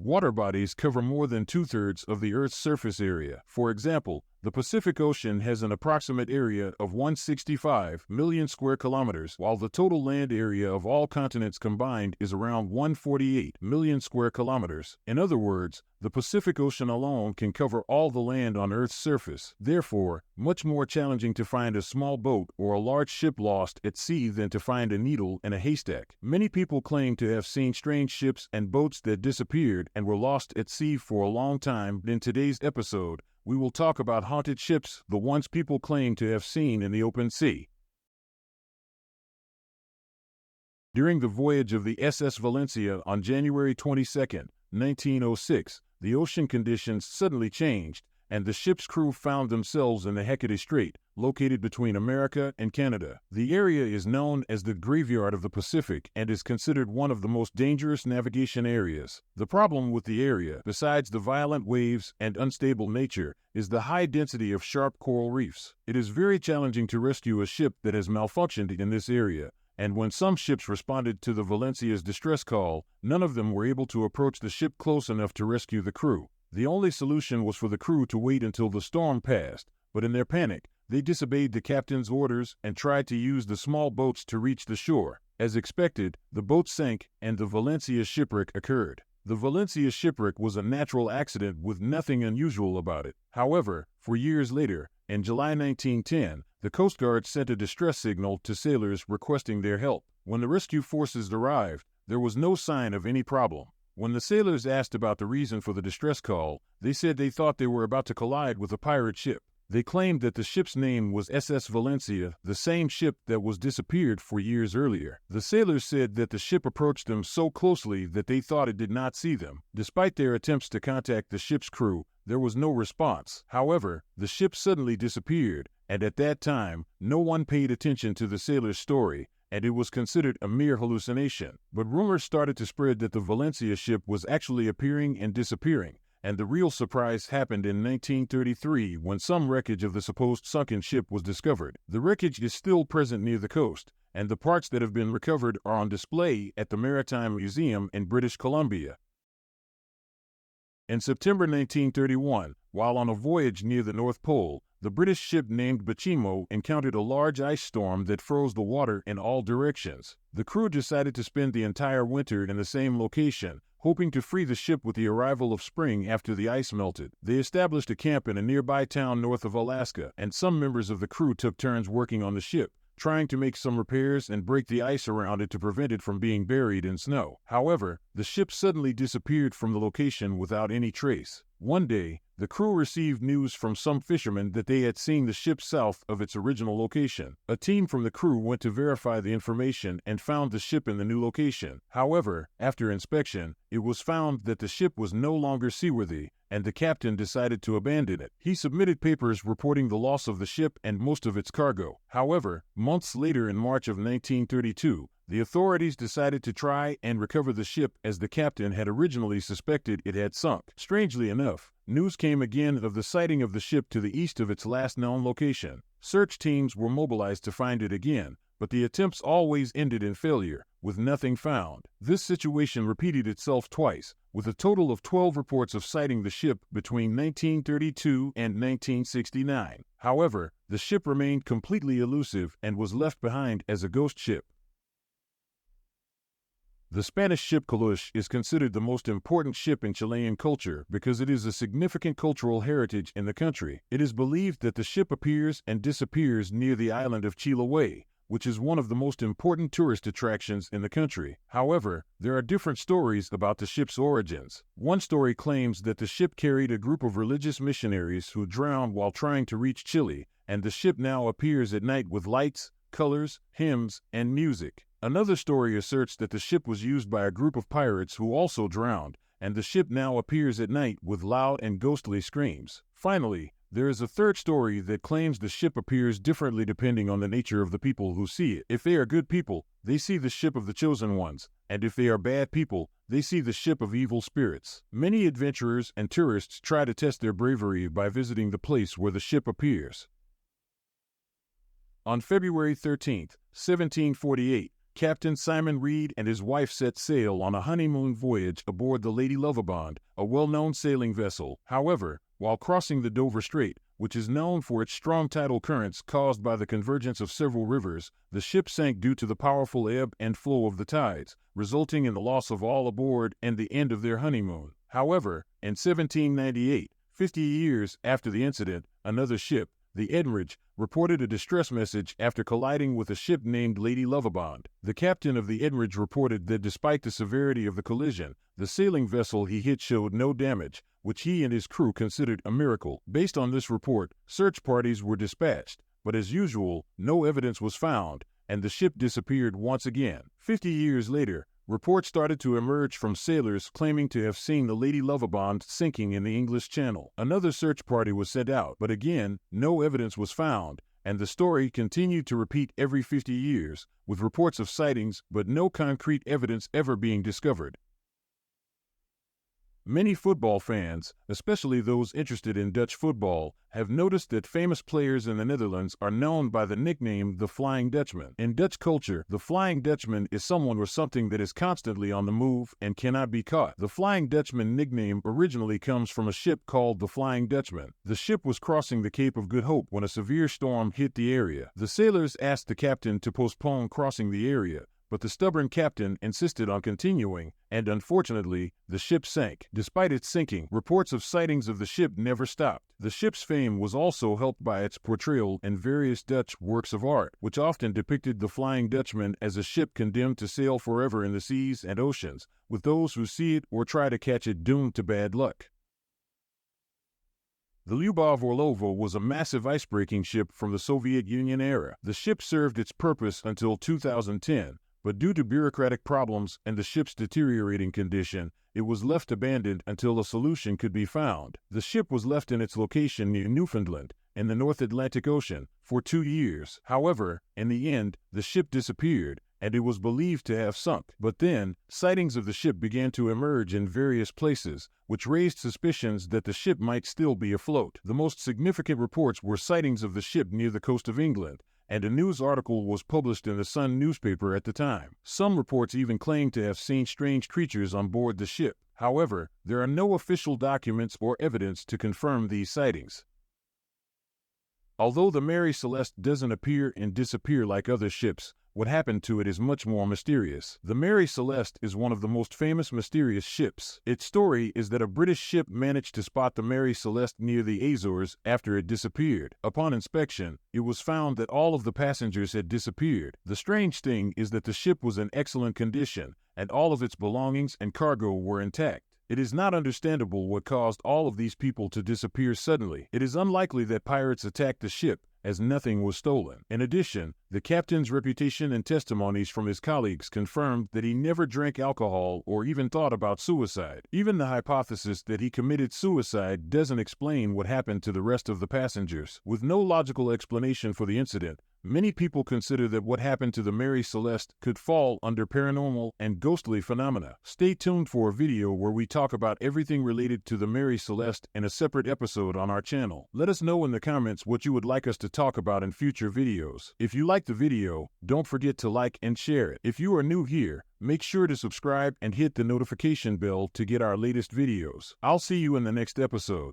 Water bodies cover more than two-thirds of the Earth's surface area. For example, the Pacific Ocean has an approximate area of 165 million square kilometers, while the total land area of all continents combined is around 148 million square kilometers. In other words, the Pacific Ocean alone can cover all the land on Earth's surface. Therefore, much more challenging to find a small boat or a large ship lost at sea than to find a needle in a haystack. Many people claim to have seen strange ships and boats that disappeared and were lost at sea for a long time. In today's episode, we will talk about haunted ships, the ones people claim to have seen in the open sea. During the voyage of the SS Valencia on January 22, 1906, the ocean conditions suddenly changed, and the ship's crew found themselves in the Hecate Strait, located between America and Canada. The area is known as the Graveyard of the Pacific and is considered one of the most dangerous navigation areas. The problem with the area, besides the violent waves and unstable nature, is the high density of sharp coral reefs. It is very challenging to rescue a ship that has malfunctioned in this area, and when some ships responded to the Valencia's distress call, none of them were able to approach the ship close enough to rescue the crew. The only solution was for the crew to wait until the storm passed, but in their panic, they disobeyed the captain's orders and tried to use the small boats to reach the shore. As expected, the boat sank and the Valencia shipwreck occurred. The Valencia shipwreck was a natural accident with nothing unusual about it. However, for years later, in July 1910, the Coast Guard sent a distress signal to sailors requesting their help. When the rescue forces arrived, there was no sign of any problem. When the sailors asked about the reason for the distress call, they said they thought they were about to collide with a pirate ship. They claimed that the ship's name was SS Valencia, the same ship that was disappeared 4 years earlier. The sailors said that the ship approached them so closely that they thought it did not see them. Despite their attempts to contact the ship's crew, there was no response. However, the ship suddenly disappeared, and at that time, no one paid attention to the sailors' story, and it was considered a mere hallucination. But rumors started to spread that the Valencia ship was actually appearing and disappearing, and the real surprise happened in 1933 when some wreckage of the supposed sunken ship was discovered. The wreckage is still present near the coast, and the parts that have been recovered are on display at the Maritime Museum in British Columbia. In September 1931, while on a voyage near the North Pole, the British ship named Bachimo encountered a large ice storm that froze the water in all directions. The crew decided to spend the entire winter in the same location, hoping to free the ship with the arrival of spring after the ice melted. They established a camp in a nearby town north of Alaska, and some members of the crew took turns working on the ship, trying to make some repairs and break the ice around it to prevent it from being buried in snow. However, the ship suddenly disappeared from the location without any trace. One day, the crew received news from some fishermen that they had seen the ship south of its original location. A team from the crew went to verify the information and found the ship in the new location. However, after inspection, it was found that the ship was no longer seaworthy, and the captain decided to abandon it. He submitted papers reporting the loss of the ship and most of its cargo. However, months later in March of 1932, the authorities decided to try and recover the ship as the captain had originally suspected it had sunk. Strangely enough, news came again of the sighting of the ship to the east of its last known location. Search teams were mobilized to find it again, but the attempts always ended in failure, with nothing found. This situation repeated itself twice, with a total of 12 reports of sighting the ship between 1932 and 1969. However, the ship remained completely elusive and was left behind as a ghost ship. The Spanish ship Kalush is considered the most important ship in Chilean culture because it is a significant cultural heritage in the country. It is believed that the ship appears and disappears near the island of Chiloé, which is one of the most important tourist attractions in the country. However, there are different stories about the ship's origins. One story claims that the ship carried a group of religious missionaries who drowned while trying to reach Chile, and the ship now appears at night with lights, colors, hymns, and music. Another story asserts that the ship was used by a group of pirates who also drowned, and the ship now appears at night with loud and ghostly screams. Finally, there is a third story that claims the ship appears differently depending on the nature of the people who see it. If they are good people, they see the ship of the chosen ones, and if they are bad people, they see the ship of evil spirits. Many adventurers and tourists try to test their bravery by visiting the place where the ship appears. On February 13, 1748, Captain Simon Reed and his wife set sail on a honeymoon voyage aboard the Ladylovabond, a well-known sailing vessel. However, while crossing the Dover Strait, which is known for its strong tidal currents caused by the convergence of several rivers, the ship sank due to the powerful ebb and flow of the tides, resulting in the loss of all aboard and the end of their honeymoon. However, in 1798, 50 years after the incident, another ship, the Edinburgh, reported a distress message after colliding with a ship named Ladylovabond. The captain of the Edinburgh reported that despite the severity of the collision, the sailing vessel he hit showed no damage, which he and his crew considered a miracle. Based on this report, search parties were dispatched, but as usual, no evidence was found, and the ship disappeared once again. 50 years later, reports started to emerge from sailors claiming to have seen the Ladylovabond sinking in the English Channel. Another search party was sent out, but again, no evidence was found, and the story continued to repeat every 50 years, with reports of sightings but no concrete evidence ever being discovered. Many football fans, especially those interested in Dutch football, have noticed that famous players in the Netherlands are known by the nickname the Flying Dutchman. In Dutch culture, the Flying Dutchman is someone or something that is constantly on the move and cannot be caught. The Flying Dutchman nickname originally comes from a ship called the Flying Dutchman. The ship was crossing the Cape of Good Hope when a severe storm hit the area. The sailors asked the captain to postpone crossing the area, but the stubborn captain insisted on continuing, and unfortunately, the ship sank. Despite its sinking, reports of sightings of the ship never stopped. The ship's fame was also helped by its portrayal in various Dutch works of art, which often depicted the Flying Dutchman as a ship condemned to sail forever in the seas and oceans, with those who see it or try to catch it doomed to bad luck. The Lubovovo was a massive ice-breaking ship from the Soviet Union era. The ship served its purpose until 2010. But due to bureaucratic problems and the ship's deteriorating condition, it was left abandoned until a solution could be found. The ship was left in its location near Newfoundland, in the North Atlantic Ocean, for 2 years. However, in the end, the ship disappeared, and it was believed to have sunk. But then, sightings of the ship began to emerge in various places, which raised suspicions that the ship might still be afloat. The most significant reports were sightings of the ship near the coast of England, and a news article was published in the Sun newspaper at the time. Some reports even claimed to have seen strange creatures on board the ship. However, there are no official documents or evidence to confirm these sightings. Although the Mary Celeste doesn't appear and disappear like other ships, what happened to it is much more mysterious. The Mary Celeste is one of the most famous mysterious ships. Its story is that a British ship managed to spot the Mary Celeste near the Azores after it disappeared. Upon inspection, it was found that all of the passengers had disappeared. The strange thing is that the ship was in excellent condition, and all of its belongings and cargo were intact. It is not understandable what caused all of these people to disappear suddenly. It is unlikely that pirates attacked the ship, as nothing was stolen. In addition, the captain's reputation and testimonies from his colleagues confirmed that he never drank alcohol or even thought about suicide. Even the hypothesis that he committed suicide doesn't explain what happened to the rest of the passengers. With no logical explanation for the incident, many people consider that what happened to the Mary Celeste could fall under paranormal and ghostly phenomena. Stay tuned for a video where we talk about everything related to the Mary Celeste in a separate episode on our channel. Let us know in the comments what you would like us to talk about in future videos. If you liked the video, don't forget to like and share it. If you are new here, make sure to subscribe and hit the notification bell to get our latest videos. I'll see you in the next episode.